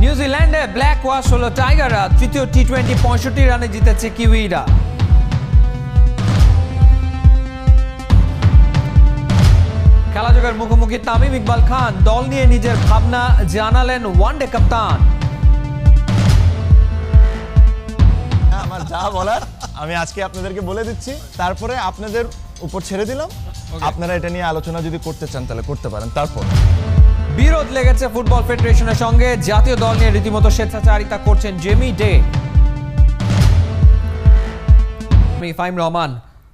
নিউজিল্যান্ডে black wash হলো টাইগাররা, তৃতীয় টি-20 65 রানে জিতেছে কিউইরা। খেলাযোগের মুখোমুখি তামিম ইকবাল খান দল নিয়ে নিজের ভাবনা জানালেন ওয়ানডে কাপ্তান। আমার যা বলার আমি আজকে আপনাদেরকে বলে দিচ্ছি, তারপরে আপনাদের উপর ছেড়ে দিলাম। আপনারা এটা নিয়ে আলোচনা যদি করতে চান তাহলে করতে পারেন। তারপর বিরোধ লেগেছে ফুটবল ফেডারেশনের সঙ্গে, জাতীয় দল নিয়ে রীতিমতো স্বেচ্ছাচারিতা করছেন জেমি ডে। ফাহিম রহমান,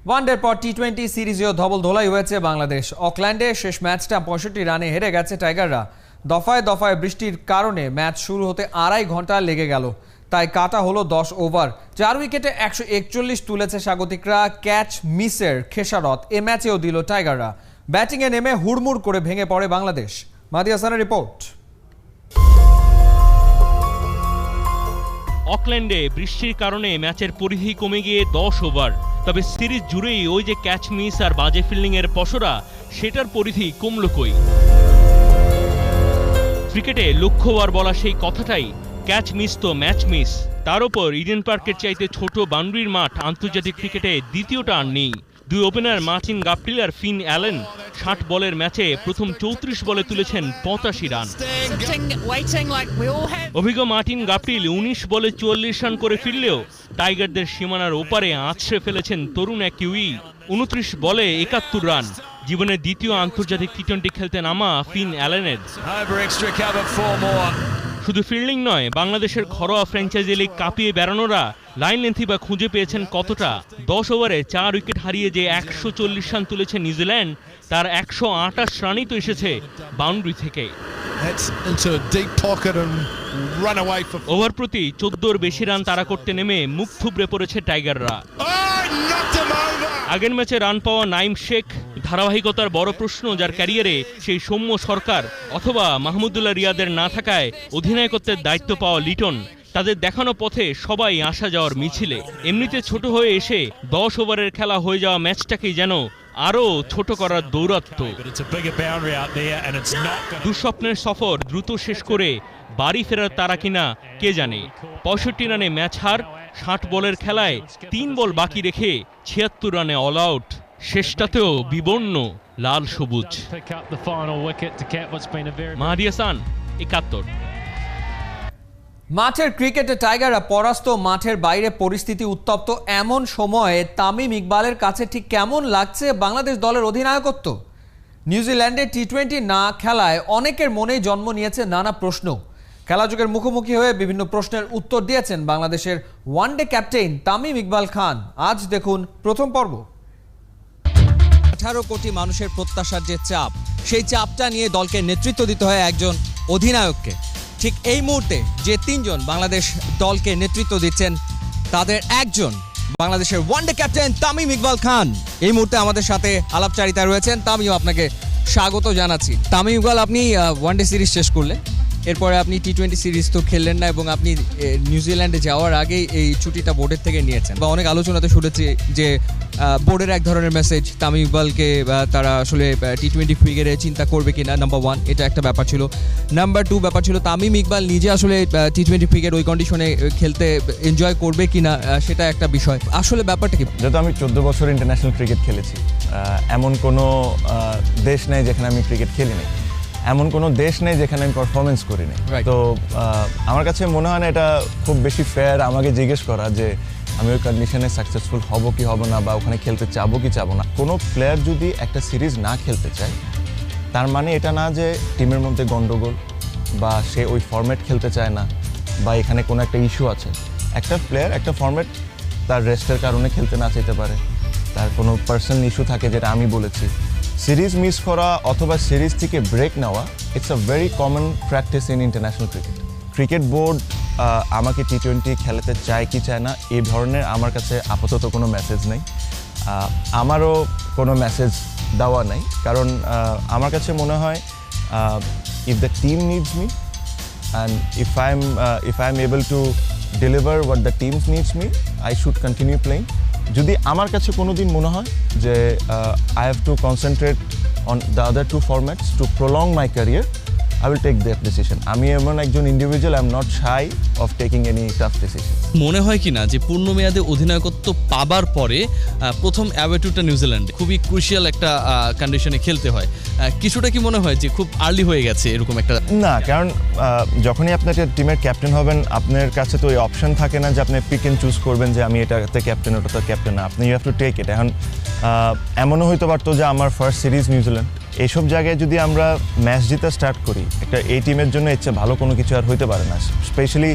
ওয়ানডের পর টি-20 সিরিজেও ধবল ধোলাই হয়েছে বাংলাদেশ। অকল্যান্ডে শেষ ম্যাচটা 65 রানে হেরে গেছে টাইগাররা। দফায় দফায় বৃষ্টির কারণে ম্যাচ শুরু হতে 2.5 ঘন্টা লেগে গেল, তাই কাটা হলো 10 ওভার। 4 উইকেটে 141 তুলেছে স্বাগতিকরা। ক্যাচ মিসের খেসারত এ ম্যাচেও দিল টাইগাররা। ব্যাটিংয়ে নেমে হুড়মুড় করে ভেঙে পড়ে বাংলাদেশ। মাহদি হাসানের রিপোর্ট। অকল্যান্ডে বৃষ্টির কারণে ম্যাচের পরিধি কমে গিয়ে 10 ওভার। তবে সিরিজ জুড়েই ওই যে ক্যাচ মিস আর বাজে ফিল্ডিংয়ের পসরা, সেটার পরিধি কমল কই। ক্রিকেটে লক্ষ্যবার বলা সেই কথাটাই, ক্যাচ মিস তো ম্যাচ মিস। তার ওপর ইডেন পার্কের চাইতে ছোট বাউন্ডারির মাঠ আন্তর্জাতিক ক্রিকেটে দ্বিতীয়টা আর নেই। দুই ওপেনার মার্টিন গাপটিল আর ফিন অ্যালেন 60 বলের ম্যাচে প্রথম 34 বলে তুলেছেন 85 রান। অভিজ্ঞ মার্টিন গাপটিল 19 বলে 44 রান করে ফিরলেও টাইগারদের সীমানার ওপারে আছড়ে ফেলেছেন তরুণ এক কিউই। 29 বলে 71 রান। জীবনের দ্বিতীয় আন্তর্জাতিক টি-20 খেলতে নামা ফিন অ্যালেনের শুধু ফিল্ডিং নয়, বাংলাদেশের ঘরোয়া ফ্র্যাঞ্চাইজি লিগ কাঁপিয়ে বেড়ানোরা লাইন লেন্থই বা খুঁজে পেয়েছেন কতটা। 10 ওভারে 4 উইকেট হারিয়ে যে 140 রান তুলেছে নিউজিল্যান্ড, তার 128 রানই তো এসেছে বাউন্ডারি থেকে। ওভার প্রতি 14 বেশি রান তাড়া করতে নেমে মুখ থুবড়ে পড়েছে টাইগাররা। আগের ম্যাচে রান পাওয়া নাইম শেখ, ধারাবাহিকতার বড় প্রশ্ন যার ক্যারিয়ারে, সেই সৌম্য সরকার অথবা মাহমুদুল্লাহ রিয়াদের না থাকায় অধিনায়কত্বের দায়িত্ব পাওয়া লিটন, তাদের দেখানো পথে সবাই আসা যাওয়ার মিছিলে। এমনিতে ছোট হয়ে এসে 10 ওভারের খেলা হয়ে যাওয়া ম্যাচটাকেই যেন আরও ছোট করার দৌরাত্ম্য। দুঃস্বপ্নের সফর দ্রুত শেষ করে বাড়ি ফেরার তারা কিনা কে জানে। 65 রানে ম্যাচ হার, 60 বলের খেলায় 3 বল বাকি রেখে 76 রানে অল আউট। শেষটাতেও বিবর্ণ লাল সবুজ। মাহদি হাসান, 71। মাঠের ক্রিকেটে টাইগাররা পরাস্ত, মাঠের বাইরে পরিস্থিতি উত্তপ্ত। এমন সময়ে তামিম ইকবালের কাছে ঠিক কেমন লাগছে বাংলাদেশ দলের অধিনায়কত্ব? নিউজিল্যান্ডে টি-20 না খেলায় অনেকের মনেই জন্ম নিয়েছে নানা প্রশ্ন। খেলাযোগের মুখোমুখি হয়ে বিভিন্ন প্রশ্নের উত্তর দিয়েছেন বাংলাদেশের ওয়ানডে ক্যাপ্টেন তামিম ইকবাল খান। আজ দেখুন প্রথম পর্ব। 18 কোটি মানুষের প্রত্যাশার যে চাপ, সেই চাপটা নিয়ে দলকে নেতৃত্ব দিতে হয় একজন অধিনায়ককে। ঠিক এই মুহূর্তে যে 3 জন বাংলাদেশ দলকে নেতৃত্ব দিচ্ছেন, তাদের একজন বাংলাদেশের ওয়ানডে ক্যাপ্টেন তামিম ইকবাল খান এই মুহূর্তে আমাদের সাথে আলাপচারিতায় রয়েছেন। তামিম, আপনাকে স্বাগত জানাচ্ছি। তামিম ইকবাল, আপনি ওয়ানডে সিরিজ শেষ করলেন, এরপরে আপনি টি-20 সিরিজ তো খেললেন না এবং আপনি নিউজিল্যান্ডে যাওয়ার আগেই এই ছুটিটা বোর্ডের থেকে নিয়েছেন। বা অনেক আলোচনাতে শুনেছি যে বোর্ডের এক ধরনের মেসেজ তামিম ইকবালকে তারা আসলে টি-20 ক্রিকেটে চিন্তা করবে কিনা, নাম্বার 1 এটা একটা ব্যাপার ছিল। নাম্বার 2 ব্যাপার ছিল তামিম ইকবাল নিজে আসলে টি-20 ক্রিকেট ওই কন্ডিশনে খেলতে এনজয় করবে কিনা, সেটা একটা বিষয়। আসলে ব্যাপারটা কি? যেহেতু আমি 14 বছর ইন্টারন্যাশনাল ক্রিকেট খেলেছি, এমন কোনো দেশ নেই যেখানে আমি ক্রিকেট খেলিনি, এমন কোনো দেশ নেই যেখানে আমি পারফরমেন্স করিনি। তো আমার কাছে মনে হয় না এটা খুব বেশি ফেয়ার আমাকে জিজ্ঞেস করা যে আমি ওই কন্ডিশনে সাকসেসফুল হব কি হব না, বা ওখানে খেলতে চাবো কি চাবো না। কোনো প্লেয়ার যদি একটা সিরিজ না খেলতে চায়, তার মানে এটা না যে টিমের মধ্যে গন্ডগোল বা সে ওই ফরম্যাট খেলতে চায় না বা এখানে কোনো একটা ইস্যু আছে। একটা প্লেয়ার একটা ফরম্যাট তার রেস্টের কারণে খেলতে না চাইতে পারে, তার কোনো পার্সোনাল ইস্যু থাকে, যেটা আমি বলেছি। সিরিজ মিস করা অথবা সিরিজ থেকে ব্রেক নেওয়া, it's a very common practice in international cricket. Cricket board আমাকে টি-20 খেলাতে চায় কি চায় না, এই ধরনের আমার কাছে আপাতত কোনো মেসেজ নেই, আমারও কোনো মেসেজ দেওয়া নেই। কারণ আমার কাছে মনে হয় if the team needs me and if I am able to deliver what the teams needs me, I should continue playing. যদি আমার কাছে কোনো দিন মনে হয় যে I have to concentrate on the other 2 formats to prolong my career, I will take that decision. আমি এমন একজন individual, I am not shy of taking any tough decision. মনে হয় কি না যে পূর্ণমেয়াদে অধিনায়কত্ব পাবার পরে প্রথম অ্যাওয়ে ট্যুরটা নিউজিল্যান্ডে খুবই ক্রুশিয়াল একটা কন্ডিশনে খেলতে হয়, কিছুটা কি মনে হয় যে খুব আর্লি হয়ে গেছে এরকম একটা? না, কারণ যখনই আপনি একটা টিমের ক্যাপ্টেন হবেন আপনার কাছে তো ওই অপশন থাকে না যে আপনি পিক অ্যান্ড চুজ করবেন যে আমি এটাতে ক্যাপ্টেন ওটাতে ক্যাপ্টেন না, আপনি you have to take it. এখন এমনও হইতে পারতো যে আমার ফার্স্ট সিরিজ নিউজিল্যান্ড, এইসব জায়গায় যদি আমরা ম্যাচ জিতে স্টার্ট করি একটা এই টিমের জন্য এর চেয়ে ভালো কোনো কিছু আর হইতে পারে না। স্পেশালি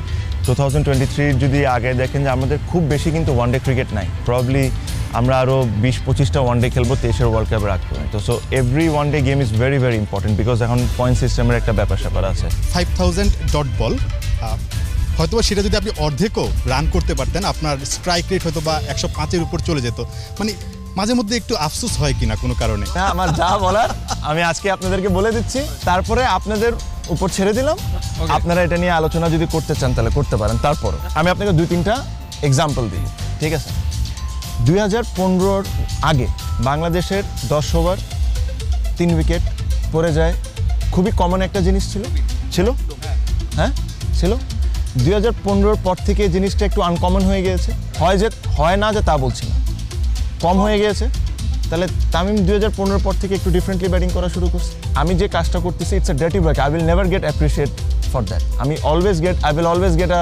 2023 যদি আগে দেখেন যে আমাদের খুব বেশি কিন্তু ওয়ানডে ক্রিকেট নাই, প্রবাবলি আমরা আরও 20-25টা ওয়ানডে খেলবো 23-এর ওয়ার্ল্ড কাপের আগ পর্যন্ত। So every one day game is very very important because এখন পয়েন্ট সিস্টেমের একটা ব্যাপার স্যাপার আছে। 5000 ডট বল, হয়তো সেটা যদি আপনি অর্ধেকও রান করতে পারতেন আপনার স্ট্রাইক রেট হয়তো বা 105-এর উপর চলে যেত। মানে মাঝে মধ্যে একটু আফসোস হয় কিনা কোনো কারণে? না, আমার যা বলার আমি আজকে আপনাদেরকে বলে দিচ্ছি, তারপরে আপনাদের উপর ছেড়ে দিলাম। আপনারা এটা নিয়ে আলোচনা যদি করতে চান তাহলে করতে পারেন। তারপর আমি আপনাকে 2-3টা এক্সাম্পল দিই, ঠিক আছে? 2015-র আগে বাংলাদেশের 10 ওভার 3 উইকেট পড়ে যায়, খুবই কমন একটা জিনিস ছিল, হ্যাঁ ছিল। 2015-র পর থেকে জিনিসটা একটু আনকমন হয়ে গিয়েছে, হয় না যে তা বলছি না, কম হয়ে গিয়েছে। তাহলে তামিম 2015-র পর থেকে একটু ডিফারেন্টলি ব্যাটিং করা শুরু করছে। আমি যে কাজটা করতেছি it's a dirty work, I will never get appreciate for that. I will always get a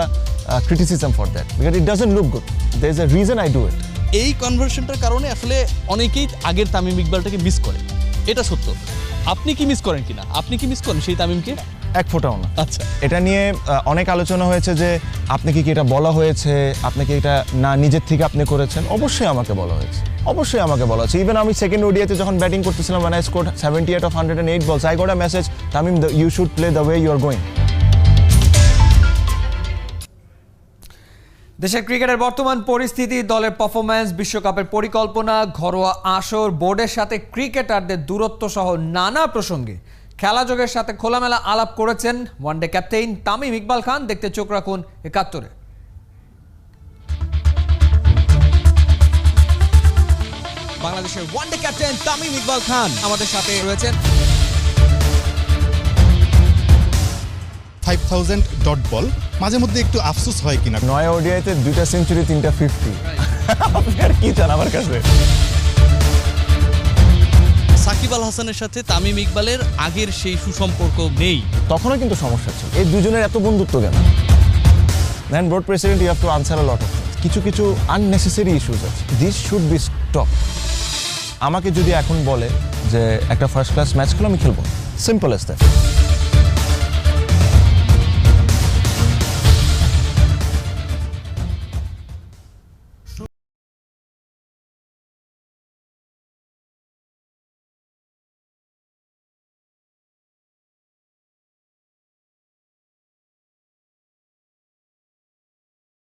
criticism for that because it doesn't look good, there is a reason I do it. এই কনভারসেশনটার কারণে আসলে অনেকেই আগের Tamim ইকবালটাকে miss করে, এটা সত্য। আপনি কি মিস করেন কিনা? আপনি কি মিস করেন সেই তামিমকে? এক ফোঁটাও না। আচ্ছা, এটা নিয়ে অনেক আলোচনা হয়েছে যে আপনাকে কি এটা বলা হয়েছে, আপনাকে এটা না নিজের থেকে আপনি করেছেন। অবশ্যই আমাকে বলা হয়েছে, ইভেন আমি সেকেন্ড ওডিআইতে যখন ব্যাটিং করতেছিলাম when I scored 78 of 108 balls I got a message, Tamim, you should play the way you are going. দেশের ক্রিকেটের বর্তমান পরিস্থিতি, দলের পারফরম্যান্স, বিশ্বকাপের পরিকল্পনা, ঘরোয়া আসর, বোর্ডের সাথে ক্রিকেটারদের দূরত্ব সহ নানা প্রসঙ্গে খেলাযোগের সাথে খোলামেলা আলাপ করেছেন ওয়ানডে ক্যাপ্টেন তামিম ইকবাল খান। দেখতে চোখ রাখুন ৭১-এ। বাংলাদেশের ওয়ানডে ক্যাপ্টেন তামিম ইকবাল খান আমাদের সাথে রয়েছেন। 5000 ডট বল, মাঝে মধ্যে একটু আফসোস হয় কিনা? 9 ওডিআইতে 2টা সেঞ্চুরি 3টা 50, আপনি আর কি চান আমার কাছে? সাকিব আল হাসানের সাথে তামিম ইকবালের আগের সেই সুসম্পর্ক নেই। তখনও কিন্তু সমস্যা ছিল। এই দুজনের এত বন্ধুত্ব কেন? Then board president, you have to answer a lot of কিছু আননেসেসারি ইস্যুস আছে, দিস শুড বি স্টপ। আমাকে যদি এখন বলে যে একটা ফার্স্ট ক্লাস ম্যাচ খেলো, আমি খেলবো, সিম্পল অ্যাজ দ্যাট।